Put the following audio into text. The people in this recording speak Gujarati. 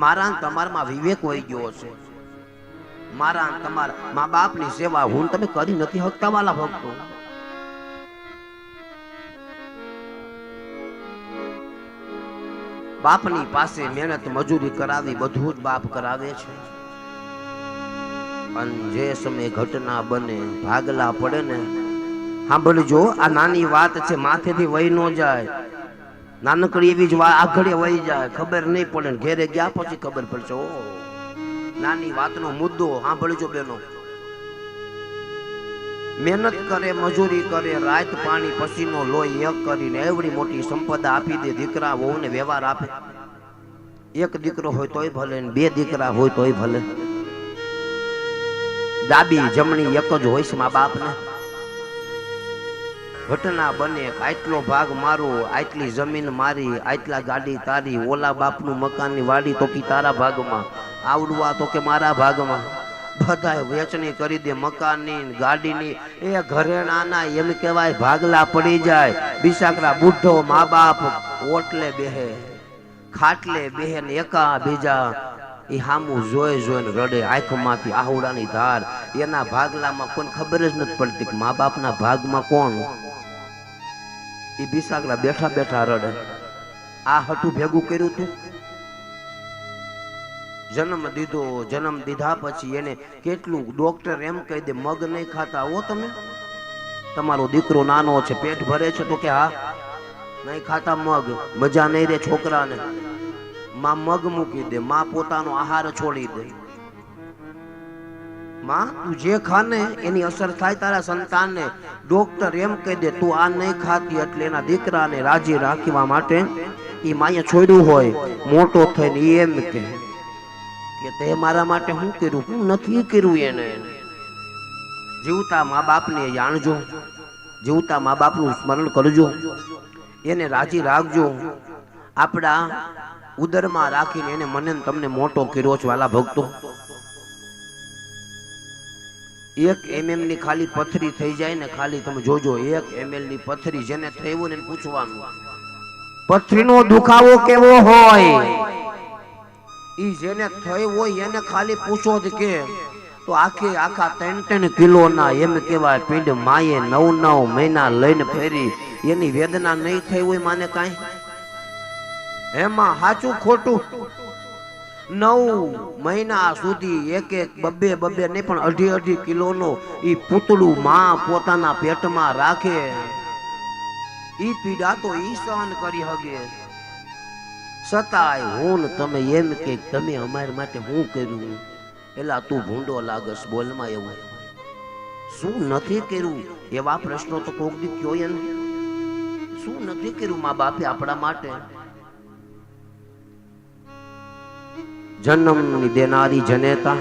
મારા તમારામાં વિવેક વહી ગયો છે. મારા તમારા મા બાપની સેવા હું તમે કરી નથી શકતા વાલા ભક્તો. બાપની પાસે મહેનત મજૂરી કરાવી બધું જ બાપ કરાવે છે. અને જે સમય ઘટના બને ભાગલા પડે ને, સાંભળજો આ નાની વાત છે, માથેથી વહી ન જાય. નાનકડી એવી જ વાત આગળ વહી જાય, ખબર નહીં પડે, ઘેરે ગયા પછી ખબર પડશે. ઓ નાની વાતનો મુદ્દો સાંભળજો બેનો. મહેનત કરે, મજૂરી કરે, રાત પાણી પસીનો લોહી એક કરીને એવડી મોટી સંપદા આપી દે. દીકરા વહુને વ્યવહાર આપે. એક દીકરો હોય તોય ભલે, બે દીકરા હોય તોય ભલે. ડાબી જમણી એક જ હોય છે મા બાપને. ઘટના બને, આટલો ભાગ મારો, આટલી જમીન મારી, આટલા ગાડી તારી, ઓલા બાપનું મકાનની વાડી તો કે તારા ભાગમાં, આવડવા તો કે મારા ભાગમાં. બધાય વેચણી કરી દે મકાનની ગાડીની. એ ઘરે નાના એમ કહેવાય ભાગલા પડી જાય. બિસાકરા બુઢો મા બાપ ઓટલે બેહે, ખાટલે બેહે ને એકા બીજા એ હામું જોઈ જોઈને રડે, આંખમાંથી આહુડાની ધાર. એના ભાગલામાં કોઈને ખબર જ નથી પડતી કે મા બાપના ભાગમાં કોણ. એ બિસાકરા બેઠા બેઠા રડે. આ હટું ભેગું કર્યું તું, જન્મ દીધો, જન્મ દીધા પછી એને કેટલું ડોક્ટર એમ કહી દે મગ નહીં ખાતા હો તમે, તમારો દીકરો નાનો છે પેટ ભરે છે તો કે હા નહીં ખાતા મગ, મજા નહીં રે છોકરાને. માં મગ મૂકી દે, માં પોતાનો આહાર છોડી દે. માં તું જે ખાને એની અસર થાય તારા સંતાનને. ડોક્ટર એમ કહી દે તું આ નહીં ખાતી, એટલે એના દીકરાને રાજી રાખવા માટે એ માએ છોડ્યું હોય. મોટો થઈને એમ કે તે મારા માટે શું કર્યું, હું નથી કર્યું. એને જીવતા મા બાપને જાણજો, જીવતા મા બાપનું સ્મરણ કરજો, એને રાજી રાખજો. આપણા ઉદરમાં રાખીને એને મને તમને મોટો કર્યો છે વાલા ભક્તો. 1 mm ની ખાલી પથરી થઈ જાય ને, ખાલી તમે જોજો 1 ml ની પથરી જેને થઈ હોય ને પૂછવાનું પથરીનો દુખાવો કેવો હોય. ઈ જેને થઈ હોય એને ખાલી પૂછો જ કે તો આખા 3 કિલોના એમ કેવાય પીંડ માએ 9 મહિના લઈને ફેરી. એની વેદના નહીં થઈ હોય માને કાંઈ. એમાં સાચું ખોટું 9 મહિના સુધી એક બબ્બે નહીં પણ 2.5 કિલોનો ઈ પૂતળું માં પોતાના પેટમાં રાખે. ઈ પીડા તો ઈ સહન કરી હગે. છતાંય હું તમે એમ કે તમે અમારા માટે શું કર્યું, એલા તું ભૂંડો લાગસ બોલમાં. એવું શું નથી કર્યું? એવા પ્રશ્નો તો કોક દી કયો એને. શું નથી કર્યું મા બાપે આપણા માટે? જન્મની દેનારી જનેતા,